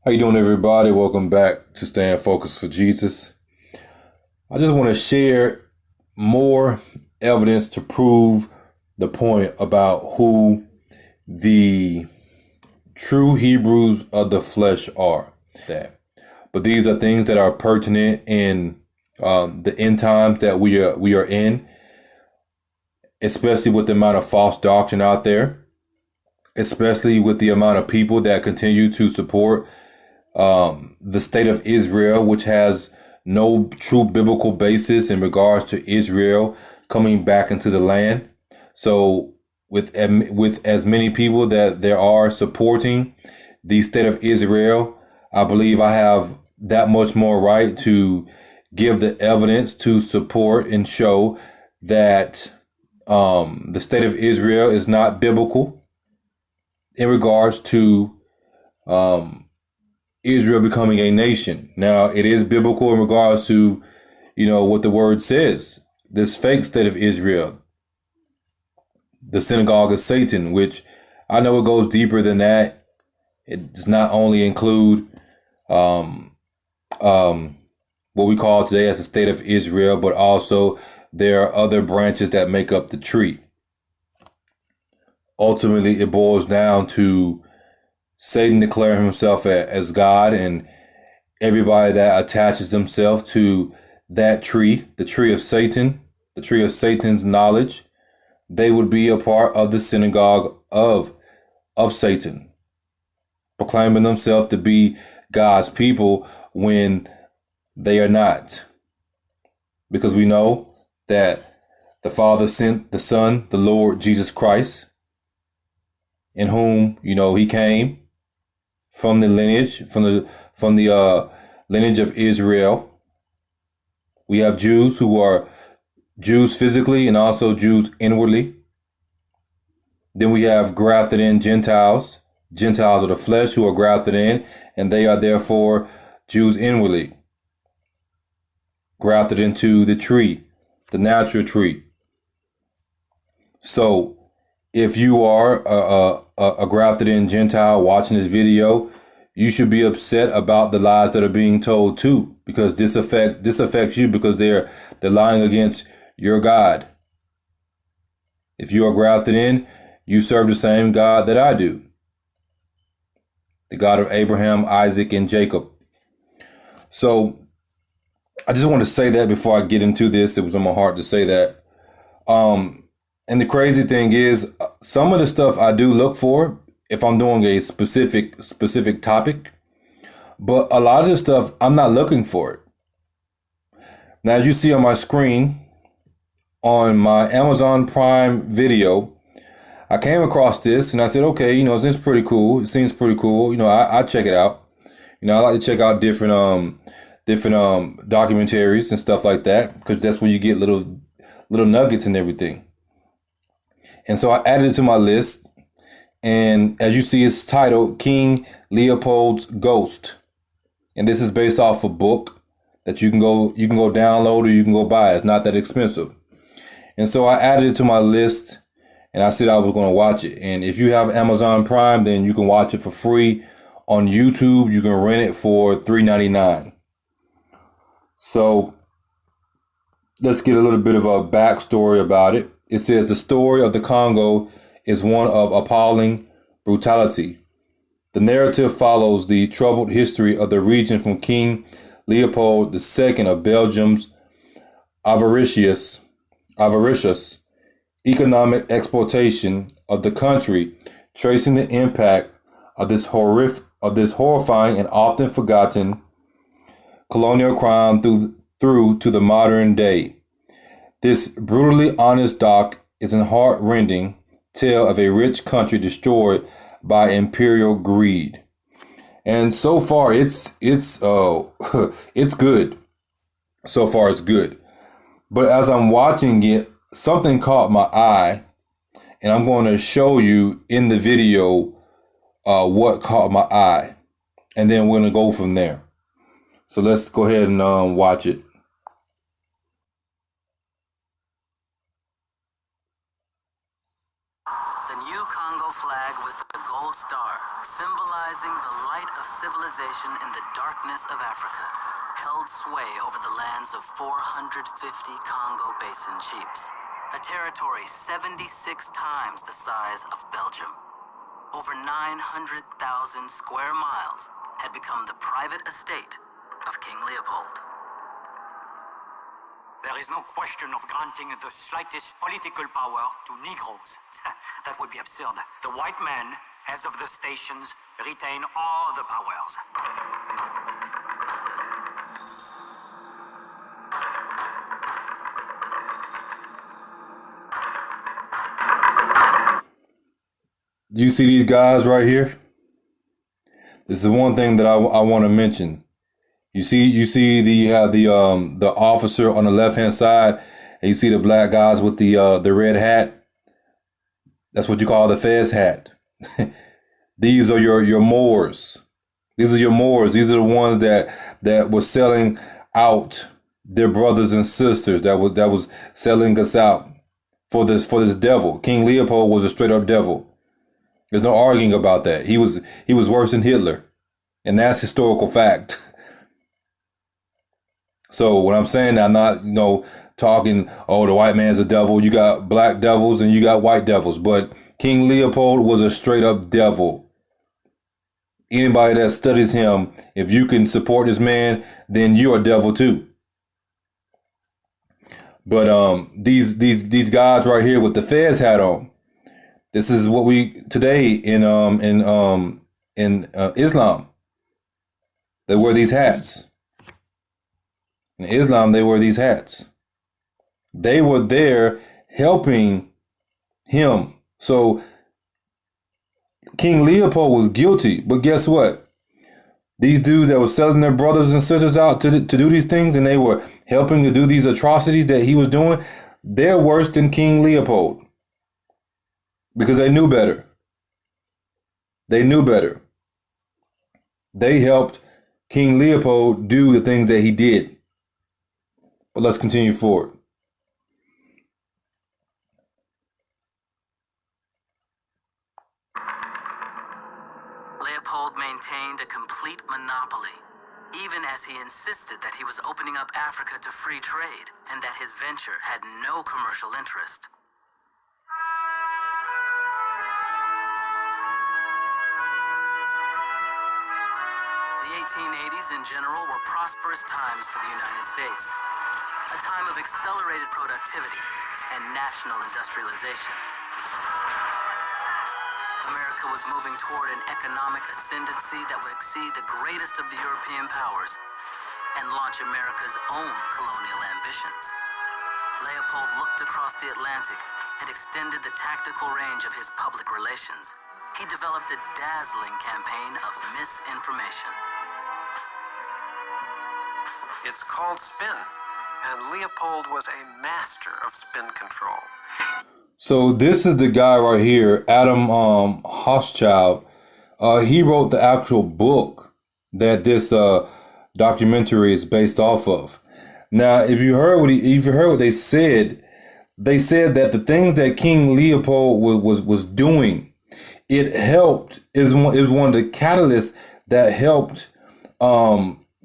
How you doing, everybody? Welcome back to Staying Focused for Jesus. I just want to share more evidence to prove the point about who the true Hebrews of the flesh are. But these are things that are pertinent in the end times that we are in, especially with the amount of false doctrine out there, especially with the amount of people that continue to support the state of Israel, which has no true biblical basis in regards to Israel coming back into the land. So, with as many people that there are supporting the state of Israel, I believe I have that much more right to give the evidence to support and show that the state of Israel is not biblical in regards to um, Israel becoming a nation. Now, it is biblical in regards to, what the word says. This fake state of Israel, the synagogue of Satan, which I know it goes deeper than that. It does not only include um, um, what we call today as the state of Israel, but also there are other branches that make up the tree. Ultimately, it boils down to Satan declaring himself as God, and everybody that attaches themselves to that tree, the tree of Satan, the tree of Satan's knowledge, they would be a part of the synagogue of Satan, proclaiming themselves to be God's people when they are not. Because we know that the Father sent the Son, the Lord Jesus Christ, in whom, he came from the lineage, from the lineage of Israel. We have Jews who are Jews physically and also Jews inwardly. Then we have grafted in Gentiles, Gentiles of the flesh who are grafted in, and they are therefore Jews inwardly, grafted into the tree, the natural tree. So if you are a grafted in Gentile watching this video, you should be upset about the lies that are being told too, because this affects you because they're lying against your God. If you are grafted in, you serve the same God that I do, the God of Abraham, Isaac, and Jacob. So I just want to say that before I get into this. It was on my heart to say that. And the crazy thing is, some of the stuff I do look for if I'm doing a specific topic, but a lot of the stuff I'm not looking for it. Now, as you see on my screen, on my Amazon Prime video, I came across this and I said, okay, this is pretty cool. It seems pretty cool. I check it out. I like to check out different documentaries and stuff like that, because that's where you get little nuggets and everything. And so I added it to my list. And as you see, it's titled King Leopold's Ghost. And this is based off a book that you can go download or you can go buy. It's not that expensive. And so I added it to my list and I said I was going to watch it. And if you have Amazon Prime, then you can watch it for free on YouTube. You can rent it for $3.99. So let's get a little bit of a backstory about it. It says the story of the Congo is one of appalling brutality. The narrative follows the troubled history of the region from King Leopold II of Belgium's avaricious economic exploitation of the country, tracing the impact of this horrifying and often forgotten colonial crime through to the modern day. This brutally honest doc is a heart-rending tale of a rich country destroyed by imperial greed. And so far it's it's good. So far it's good. But as I'm watching it, something caught my eye, and I'm going to show you in the video what caught my eye, and then we're going to go from there. So let's go ahead and watch it. The new Congo flag was with the gold star, symbolizing the light of civilization in the darkness of Africa, held sway over the lands of 450 Congo Basin chiefs, a territory 76 times the size of Belgium. Over 900,000 square miles had become the private estate of King Leopold. There is no question of granting the slightest political power to Negroes. That would be absurd. The white man, heads of the stations, retain all the powers. Do you see these guys right here? This is one thing that I want to mention. You see the officer on the left hand side, and you see the black guys with the red hat. That's what you call the Fez hat. These are your Moors. These are your Moors. These are the ones that were selling out their brothers and sisters. That was selling us out for this devil. King Leopold was a straight up devil. There's no arguing about that. He was worse than Hitler, and that's historical fact. So when I'm saying that, I'm not, talking, oh, the white man's a devil. You got black devils and you got white devils. But King Leopold was a straight up devil. Anybody that studies him, if you can support this man, then you're a devil too. But these guys right here with the Fez hat on, this is what we today in Islam. They wear these hats. In Islam, they wear these hats. They were there helping him. So King Leopold was guilty, but guess what? These dudes that were selling their brothers and sisters out to do these things, and they were helping to do these atrocities that he was doing, they're worse than King Leopold because they knew better. They knew better. They helped King Leopold do the things that he did. But let's continue forward. Leopold maintained a complete monopoly, even as he insisted that he was opening up Africa to free trade and that his venture had no commercial interest. The 1880s in general were prosperous times for the United States, a time of accelerated productivity and national industrialization. America was moving toward an economic ascendancy that would exceed the greatest of the European powers and launch America's own colonial ambitions. Leopold looked across the Atlantic and extended the tactical range of his public relations. He developed a dazzling campaign of misinformation. It's called spin, and Leopold was a master of spin control. So this is the guy right here, Adam Hochschild. He wrote the actual book that this documentary is based off of. Now, if you heard what they said that the things that King Leopold was doing, it helped is one of the catalysts that helped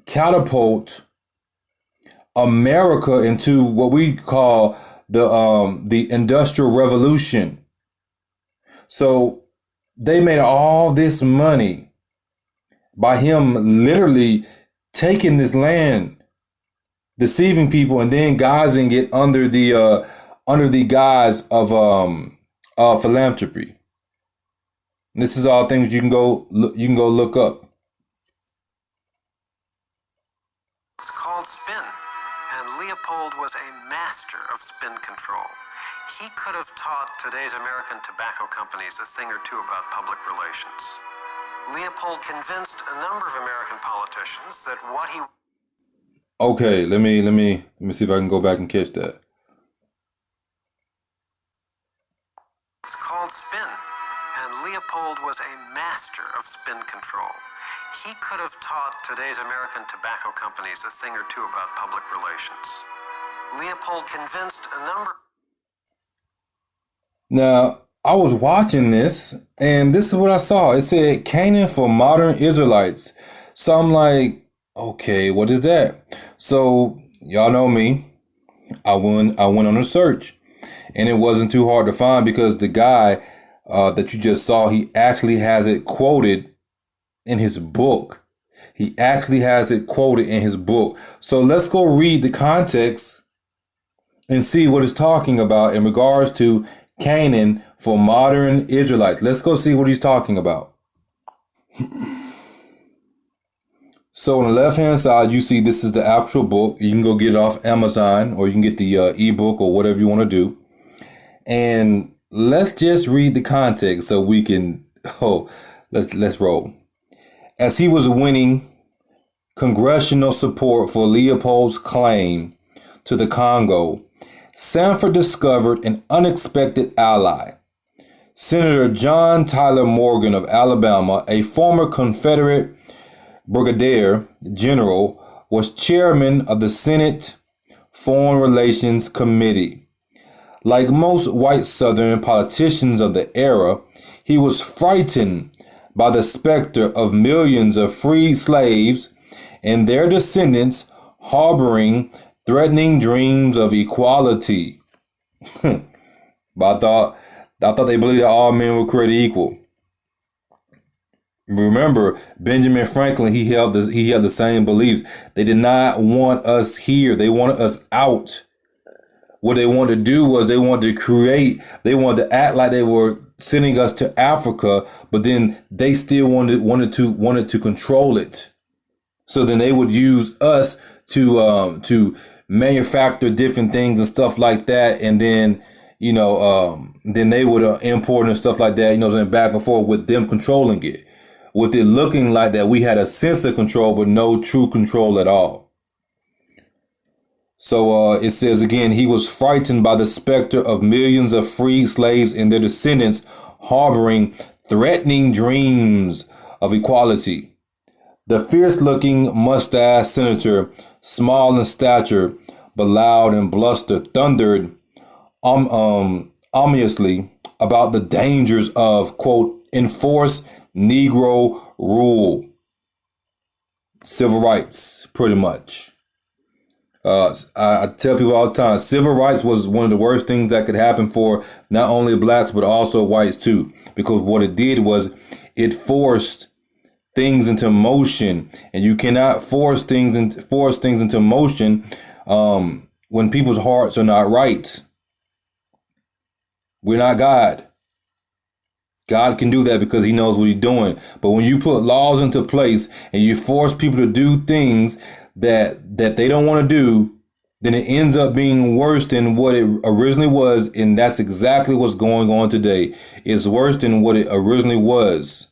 catapult America into what we call the Industrial Revolution. So they made all this money by him literally taking this land, deceiving people, and then guising it under the guise of philanthropy. And this is all things you can go look up. It's called spin, and Leopold was a master of spin control. He could have taught today's American tobacco companies a thing or two about public relations. Leopold convinced a number of American politicians that what he... Okay, let me see if I can go back and catch that. It's called spin, and Leopold was a master of spin control. He could have taught today's American tobacco companies a thing or two about public relations. Leopold convinced a number... Now, I was watching this, and this is what I saw. It said Canaan for modern Israelites. So I'm like, okay, what is that? So y'all know me. I went on a search, and it wasn't too hard to find because the guy that you just saw, he actually has it quoted in his book. He actually has it quoted in his book. So let's go read the context and see what it's talking about in regards to Canaan for modern Israelites. Let's go see what he's talking about. So on the left hand side, you see this is the actual book. You can go get it off Amazon, or you can get the ebook or whatever you want to do. And let's just read the context so we can let's roll. As he was winning congressional support for Leopold's claim to the Congo, Sanford discovered an unexpected ally. Senator John Tyler Morgan of Alabama, a former Confederate brigadier general, was chairman of the Senate Foreign Relations Committee. Like most white Southern politicians of the era, he was frightened by the specter of millions of freed slaves and their descendants harboring threatening dreams of equality. But I thought they believed that all men were created equal. Remember, Benjamin Franklin, he held the same beliefs. They did not want us here. They wanted us out. What they wanted to do was they wanted to act like they were sending us to Africa, but then they still wanted to control it. So then they would use us to manufacture different things and stuff like that, and then then they would import and stuff like that, and back and forth with them controlling it, with it looking like that we had a sense of control but no true control at all. So it says again, he was frightened by the specter of millions of freed slaves and their descendants harboring threatening dreams of equality. The fierce-looking mustached senator, small in stature but loud in bluster, thundered ominously about the dangers of, quote, enforced Negro rule. Civil rights, pretty much. I tell people all the time, civil rights was one of the worst things that could happen for not only blacks, but also whites too. Because what it did was it forced things into motion, and you cannot force things into motion when people's hearts are not right. We're not God. God can do that because he knows what he's doing. But when you put laws into place and you force people to do things that they don't want to do, then it ends up being worse than what it originally was. And that's exactly what's going on today. It's worse than what it originally was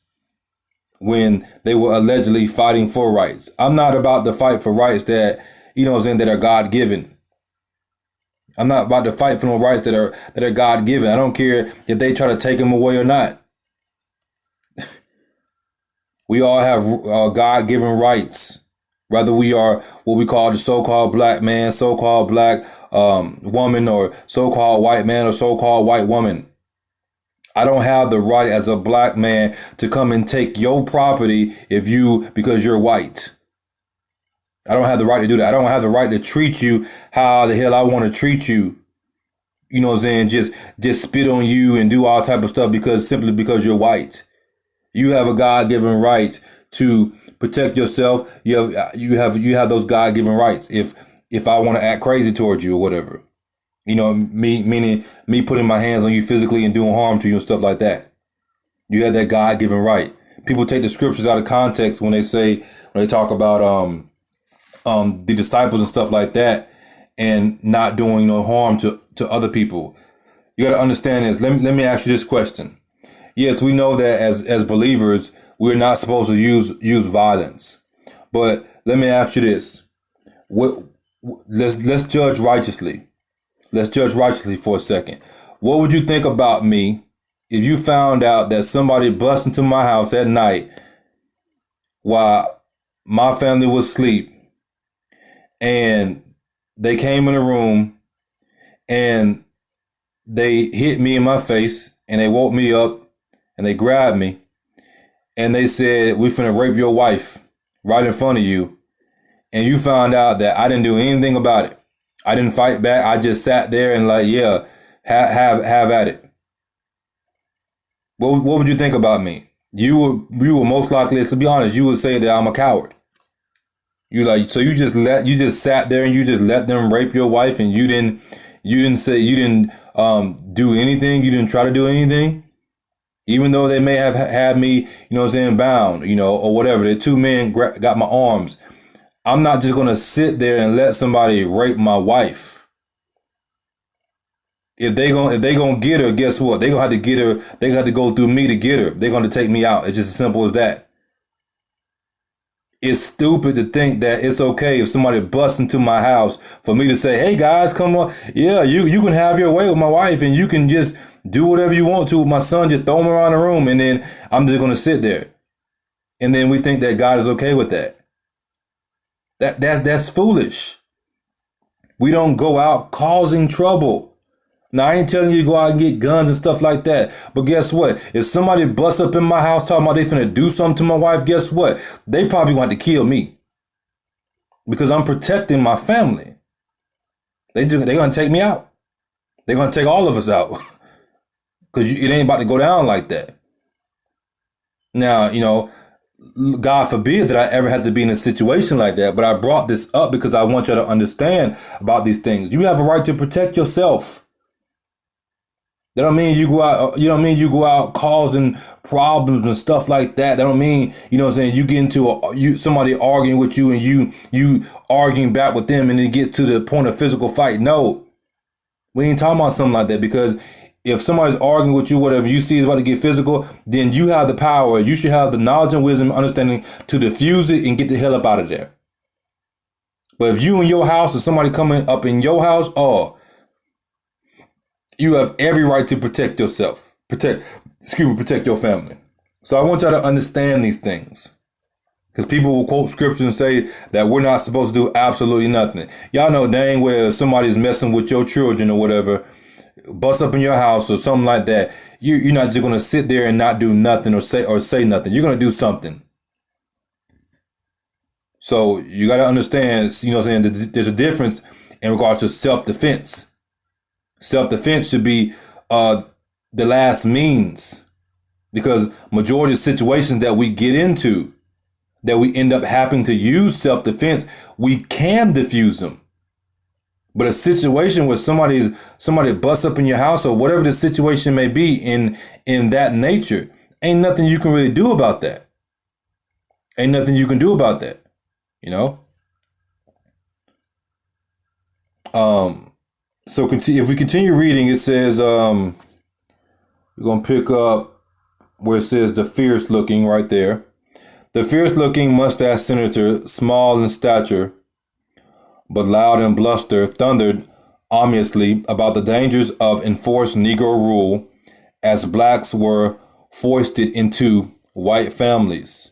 when they were allegedly fighting for rights. I'm not about to fight for rights that, that are God given. I'm not about to fight for no rights that are God given. I don't care if they try to take them away or not. We all have God given rights. Whether we are what we call the so-called black man, so-called black woman, or so-called white man or so-called white woman. I don't have the right as a black man to come and take your property because you're white. I don't have the right to do that. I don't have the right to treat you how the hell I want to treat you. You know what I'm saying? Just spit on you and do all type of stuff simply because you're white. You have a God-given right to protect yourself. You have those God-given rights. If I want to act crazy towards you or whatever, meaning me putting my hands on you physically and doing harm to you and stuff like that. You have that God-given right. People take the scriptures out of context when they talk about the disciples and stuff like that, and not doing no harm to other people. You got to understand this. Let me ask you this question. Yes, we know that as believers, we're not supposed to use violence. But let me ask you this. Let's judge righteously. Let's judge righteously for a second. What would you think about me if you found out that somebody bust into my house at night while my family was asleep, and they came in the room and they hit me in my face and they woke me up and they grabbed me and they said, we finna rape your wife right in front of you. And you found out that I didn't do anything about it. I didn't fight back. I just sat there and like, yeah, have at it. What would you think about me? You were most likely, to be honest, you would say that I'm a coward. So you just sat there and you just let them rape your wife, and you didn't do anything. You didn't try to do anything, even though they may have had me, you know what I'm saying, bound, you know, or whatever. The two men got my arms. I'm not just gonna sit there and let somebody rape my wife. If they gonna get her, guess what? They gonna have to get her. They gonna have to go through me to get her. They're gonna take me out. It's just as simple as that. It's stupid to think that it's okay if somebody busts into my house for me to say, "Hey guys, come on, yeah, you can have your way with my wife, and you can just do whatever you want to with my son. Just throw him around the room, and then I'm just gonna sit there." And then we think that God is okay with that. That's foolish. We don't go out causing trouble. Now, I ain't telling you to go out and get guns and stuff like that. But guess what? If somebody busts up in my house talking about they finna do something to my wife, guess what? They probably want to kill me. Because I'm protecting my family. They're going to take me out. They're going to take all of us out. Because it ain't about to go down like that. Now, you know, God forbid that I ever had to be in a situation like that. But I brought this up because I want you to understand about these things. You have a right to protect yourself. That don't mean you go out, you know what I mean? You go out causing problems and stuff like that. That don't mean, you know what I'm saying, you get into somebody arguing with you and you arguing back with them and it gets to the point of physical fight. No, we ain't talking about something like that, because if somebody's arguing with you, whatever you see is about to get physical, then you have the power. You should have the knowledge and wisdom, understanding to diffuse it and get the hell up out of there. But if you in your house or somebody coming up in your house, you have every right to protect yourself. Protect your family. So I want y'all to understand these things. Because people will quote scripture and say that we're not supposed to do absolutely nothing. Y'all know dang well somebody's messing with your children or whatever, bust up in your house or something like that. You're not just going to sit there and not do nothing or say nothing. You're going to do something. So you got to understand, you know what I'm saying, there's a difference in regard to self-defense. Self-defense should be the last means, because majority of situations that we get into, that we end up having to use self-defense, we can diffuse them. But a situation where somebody busts up in your house or whatever the situation may be in that nature, ain't nothing you can really do about that. Ain't nothing you can do about that, you know? So if we continue reading, it says, we're going to pick up where it says the fierce looking right there. The fierce looking mustache senator, small in stature, but loud in bluster, thundered ominously about the dangers of enforced Negro rule as blacks were foisted into white families.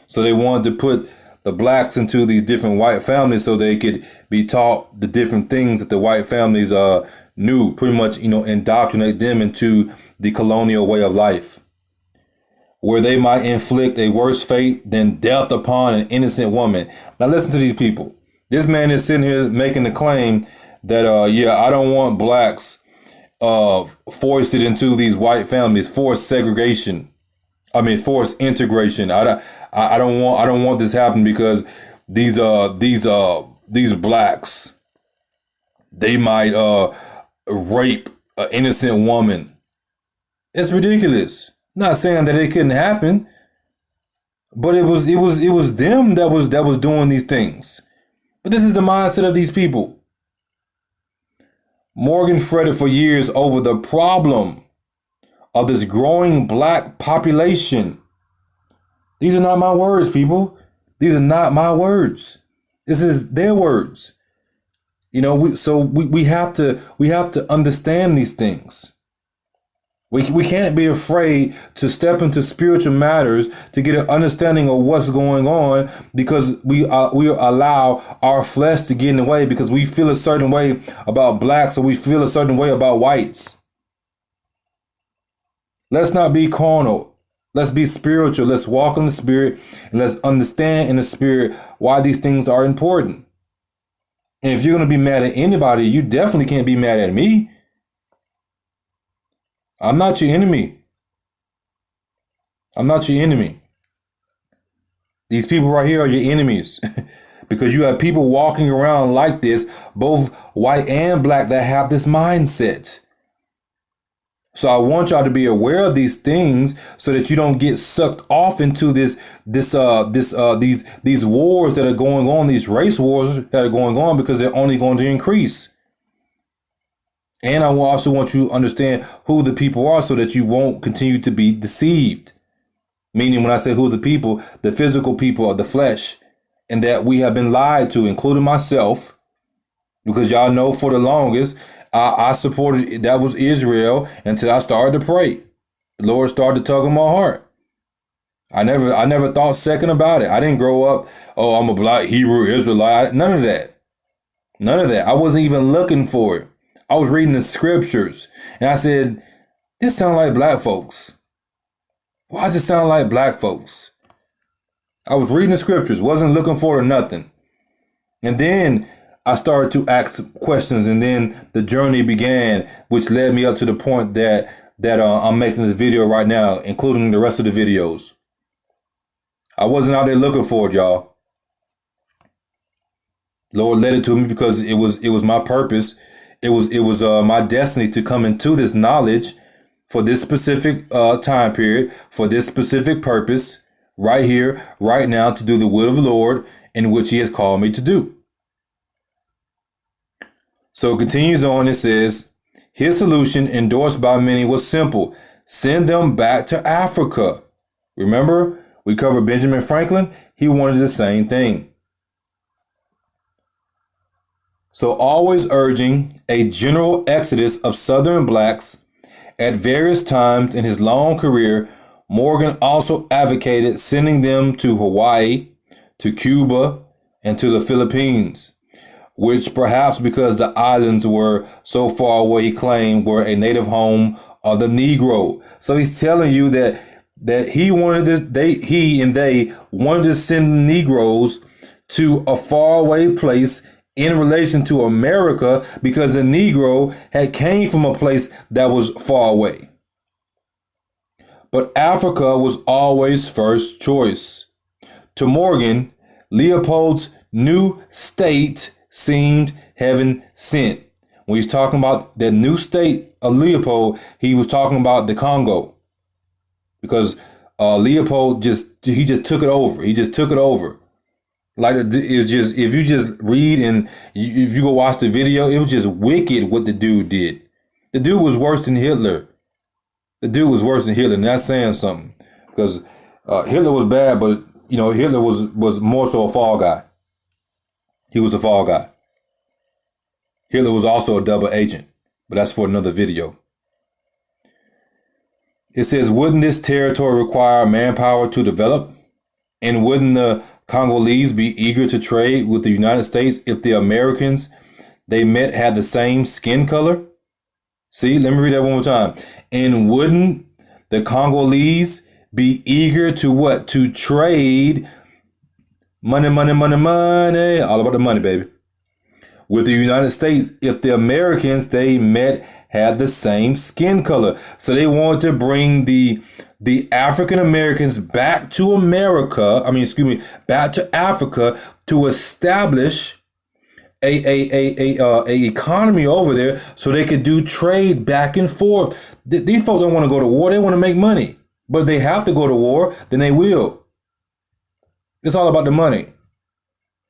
So they wanted to put the blacks into these different white families so they could be taught the different things that the white families knew, pretty much, you know, indoctrinate them into the colonial way of life, where they might inflict a worse fate than death upon an innocent woman. Now listen to these people. This man is sitting here making the claim that, I don't want blacks foisted into these white families, forced segregation. Forced integration. I don't want this happen because these blacks, they might rape an innocent woman. It's ridiculous. Not saying that it couldn't happen, but it was them that was doing these things. But this is the mindset of these people. Morgan fretted for years over the problem of this growing black population. These are not my words, people. These are not my words. This is their words. You know, we have to understand these things. We can't be afraid to step into spiritual matters to get an understanding of what's going on, because we allow our flesh to get in the way because we feel a certain way about blacks or we feel a certain way about whites. Let's not be carnal. Let's be spiritual. Let's walk in the spirit and let's understand in the spirit why these things are important. And if you're going to be mad at anybody, you definitely can't be mad at me. I'm not your enemy. I'm not your enemy. These people right here are your enemies because you have people walking around like this, both white and black, that have this mindset. So I want y'all to be aware of these things so that you don't get sucked off into these wars that are going on, these race wars that are going on, because they're only going to increase. And I also want you to understand who the people are so that you won't continue to be deceived. Meaning, when I say who the people, the physical people of the flesh, and that we have been lied to, including myself, because y'all know for the longest, I supported, that was Israel, until I started to pray. The Lord started to tug on my heart. I never thought second about it. I didn't grow up, oh, I'm a black Hebrew Israelite. None of that. None of that. I wasn't even looking for it. I was reading the scriptures, and I said, this sounds like black folks. Why does it sound like black folks? I was reading the scriptures, wasn't looking for it or nothing. And then I started to ask questions, and then the journey began, which led me up to the point that I'm making this video right now, including the rest of the videos. I wasn't out there looking for it, y'all. Lord led it to me because it was my purpose. It was my destiny to come into this knowledge for this specific time period, for this specific purpose, right here, right now, to do the will of the Lord in which He has called me to do. So it continues on. It says, his solution, endorsed by many, was simple. Send them back to Africa. Remember, we covered Benjamin Franklin. He wanted the same thing. So always urging a general exodus of Southern blacks at various times in his long career, Morgan also advocated sending them to Hawaii, to Cuba, and to the Philippines, which perhaps because the islands were so far away, he claimed were a native home of the Negro. So he's telling you that he wanted this, they wanted to send Negroes to a faraway place in relation to America, because the Negro had came from a place that was far away. But Africa was always first choice. To Morgan, Leopold's new state seemed heaven sent. When he's talking about the new state of Leopold, he was talking about the Congo, because Leopold just took it over. He just took it over. Like, it's just, if you just read and if you go watch the video, it was just wicked what the dude did. The dude was worse than Hitler. The dude was worse than Hitler, and that's saying something, because Hitler was bad, but Hitler was more so a fall guy. He was a fall guy. Hitler was also a double agent, but that's for another video. It says, wouldn't this territory require manpower to develop? And wouldn't the Congolese be eager to trade with the United States if the Americans they met had the same skin color? See, let me read that one more time. And wouldn't the Congolese be eager to what? To trade money, money, money, money, all about the money, baby, with the United States if the Americans they met had the same skin color. So they wanted to bring the African Americans back to America. Back to Africa to establish a economy over there so they could do trade back and forth. These folks don't want to go to war. They want to make money. But if they have to go to war, then they will. It's all about the money.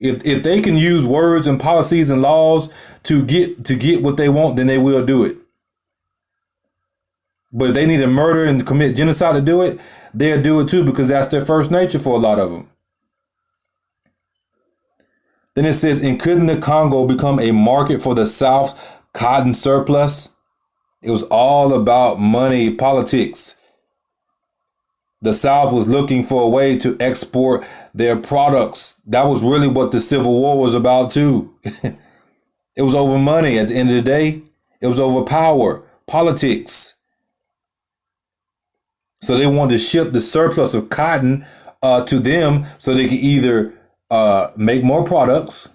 If they can use words and policies and laws to get what they want, then they will do it. But if they need to murder and commit genocide to do it, they'll do it too, because that's their first nature for a lot of them. Then it says, and couldn't the Congo become a market for the South's cotton surplus? It was all about money, politics. The South was looking for a way to export their products. That was really what the Civil War was about too. It was over money at the end of the day. It was over power, politics. So they wanted to ship the surplus of cotton to them so they could either make more products,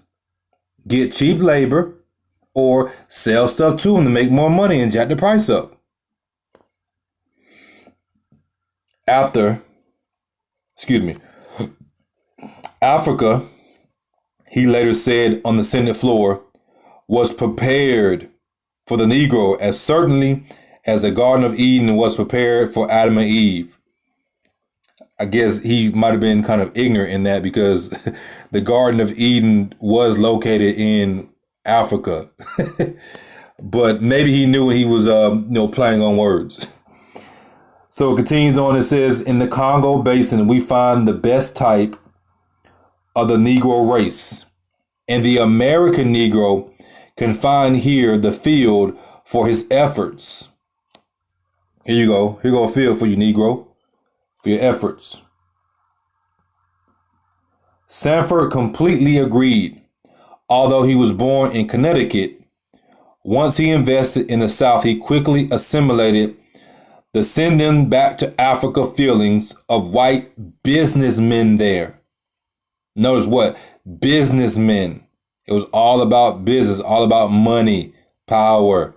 get cheap labor, or sell stuff to them to make more money and jack the price up. Africa, he later said on the Senate floor, was prepared for the Negro as certainly as the Garden of Eden was prepared for Adam and Eve. I guess he might have been kind of ignorant in that because the Garden of Eden was located in Africa. But maybe he knew he was playing on words. So it continues on. It says, in the Congo Basin, we find the best type of the Negro race. And the American Negro can find here the field for his efforts. Here you go. Here you go a field for you, Negro, for your efforts. Sanford completely agreed. Although he was born in Connecticut, once he invested in the South, he quickly assimilated the send them back to Africa feelings of white businessmen there. Notice what? Businessmen. It was all about business, all about money, power.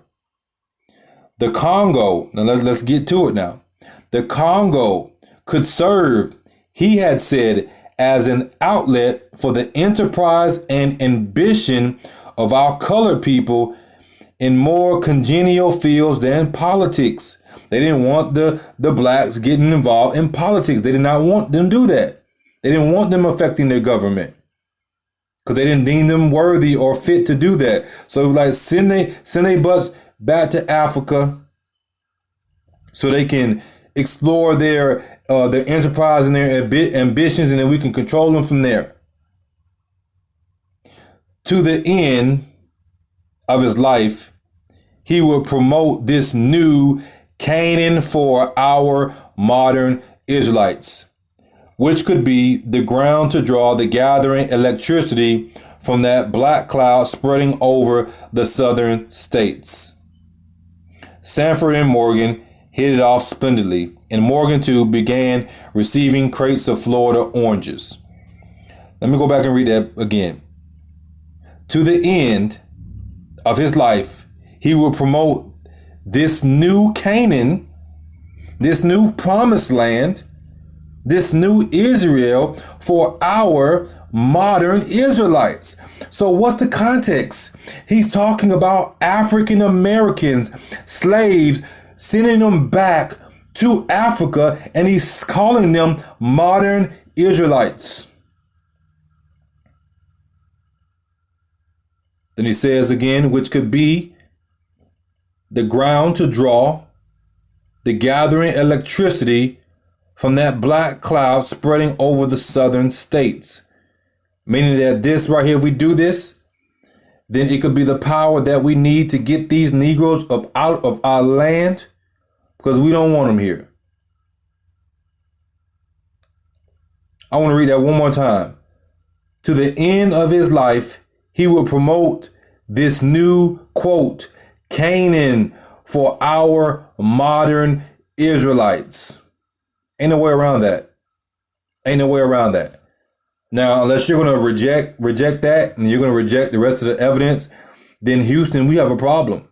The Congo, now let's get to it now. The Congo could serve, he had said, as an outlet for the enterprise and ambition of our colored people in more congenial fields than politics. They didn't want the blacks getting involved in politics. They did not want them to do that. They didn't want them affecting their government because they didn't deem them worthy or fit to do that. So like send they butts back to Africa so they can explore their enterprise and their ambitions, and then we can control them from there. To the end of his life, he will promote this new Canaan for our modern Israelites, which could be the ground to draw the gathering electricity from that black cloud spreading over the southern states. Sanford and Morgan hit it off splendidly, and Morgan too began receiving crates of Florida oranges. Let me go back and read that again. To the end of his life, he will promote this new Canaan, this new promised land, this new Israel for our modern Israelites. So what's the context? He's talking about African Americans, slaves, sending them back to Africa, and he's calling them modern Israelites. Then he says again, which could be the ground to draw the gathering electricity from that black cloud spreading over the southern states. Meaning that this right here, if we do this, then it could be the power that we need to get these Negroes up out of our land, because we don't want them here. I want to read that one more time. To the end of his life, he will promote this new, quote, Canaan for our modern Israelites. Ain't no way around that. Ain't no way around that. Now, unless you're going to reject that, and you're going to reject the rest of the evidence, then Houston, we have a problem.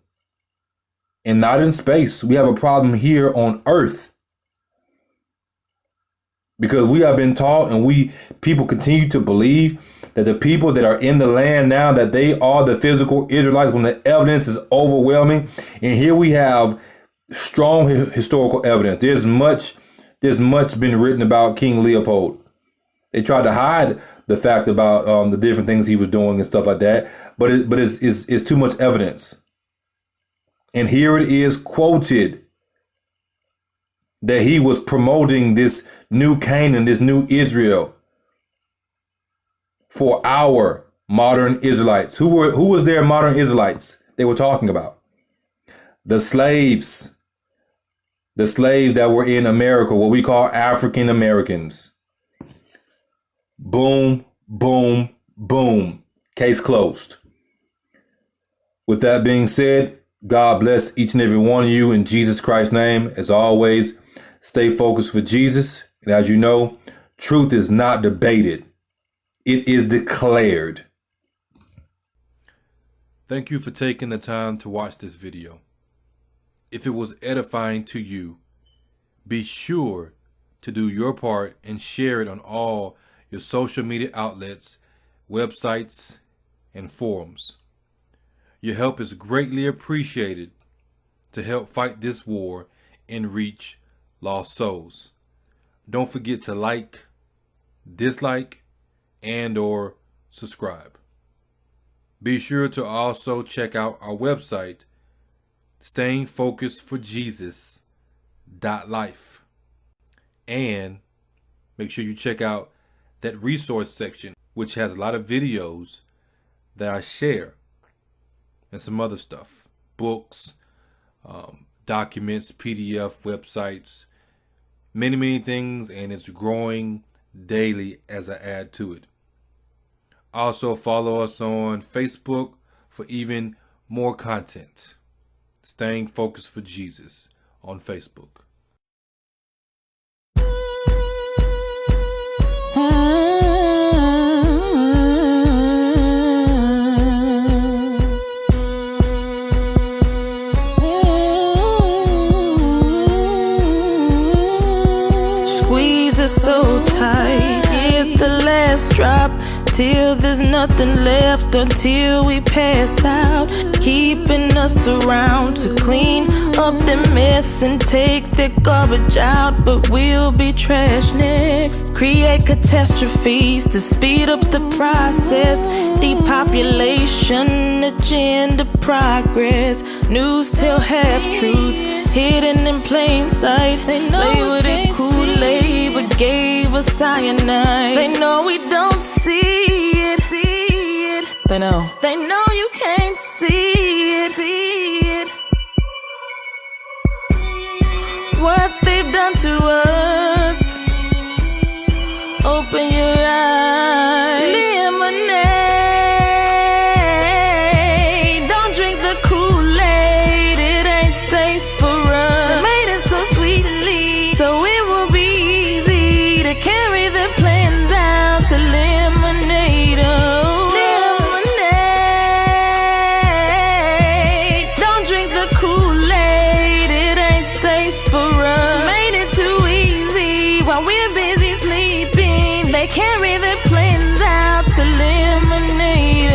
And not in space. We have a problem here on earth. Because we have been taught, and people continue to believe that the people that are in the land now, that they are the physical Israelites, when the evidence is overwhelming. And here we have strong historical evidence. There's much been written about King Leopold. They tried to hide the fact about the different things he was doing and stuff like that, but it's too much evidence. And here it is quoted that he was promoting this new Canaan, this new Israel for our modern Israelites. Who was their modern Israelites they were talking about? The slaves that were in America, what we call African Americans. Boom, boom, boom. Case closed. With that being said, God bless each and every one of you in Jesus Christ's name. As always, Stay focused for Jesus. And as you know, truth is not debated. It is declared. Thank you for taking the time to watch this video. If it was edifying to you, be sure to do your part and share it on all your social media outlets, websites, and forums. Your help is greatly appreciated to help fight this war and reach lost souls. Don't forget to like, dislike, and/or subscribe. Be sure to also check out our website, stayingfocusedforjesus.life. And make sure you check out that resource section, which has a lot of videos that I share and some other stuff. Books, documents, PDF, websites, many things, and it's growing daily as I add to it. Also follow us on Facebook for even more content. Staying Focused for Jesus on Facebook. Squeeze it so tight, get the last drop, till there's nothing left, until we pass out. Keeping us around to clean up the mess and take the garbage out, but we'll be trash next. Create catastrophes to speed up the process. Depopulation, agenda, progress. News tell half-truths, hidden in plain sight. They know with it Kool-Aid, but gave us cyanide. They know we don't see it. They know you can't see it. What they've done to us. Open your eyes. Lemonade. Don't drink the Kool-Aid. It ain't safe for us. They made it so sweetly, so it will be easy to carry their plans out to lemonade. Lemonade. Don't drink the Kool-Aid. It ain't safe for us. Made it too easy while we're busy sleeping. They carry their plans out to lemonade.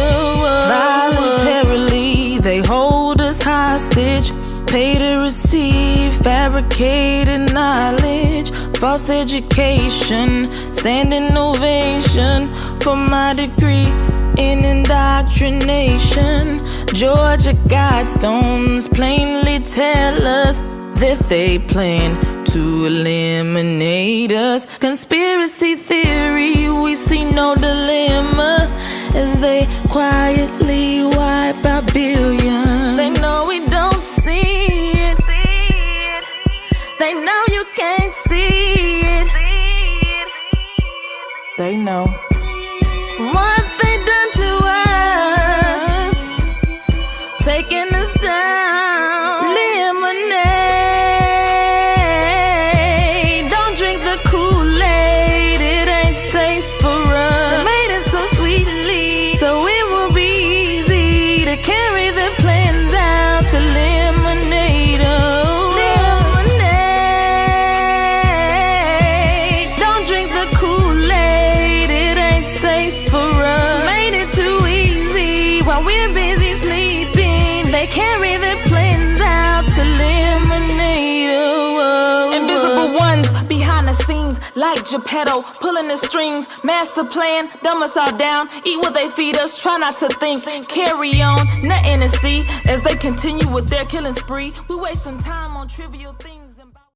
Voluntarily, they hold us hostage. Pay to receive fabricated knowledge. False education, standing ovation for my degree in indoctrination. Georgia Guidestones plainly tell us that they plan to eliminate us. Conspiracy theory, we see no dilemma as they quietly wipe out billions. They know we don't see it. They know you can't see it. They know what they done to us, taking us down. Lemonade. Don't drink the Kool-Aid. It ain't safe for us. They made it so sweetly, so it will be easy to carry their plans out to lemonade. Lemonade. Don't drink the Kool-Aid. It ain't safe for us. Made it too easy while we're busy sleeping. They carry their plans out to lemonade. Invisible ones behind the scenes, like Geppetto, pulling the strings. Master plan, dumb us all down. Eat what they feed us, try not to think. Carry on, nothing to see as they continue with their killing spree. We wasting time on trivial things.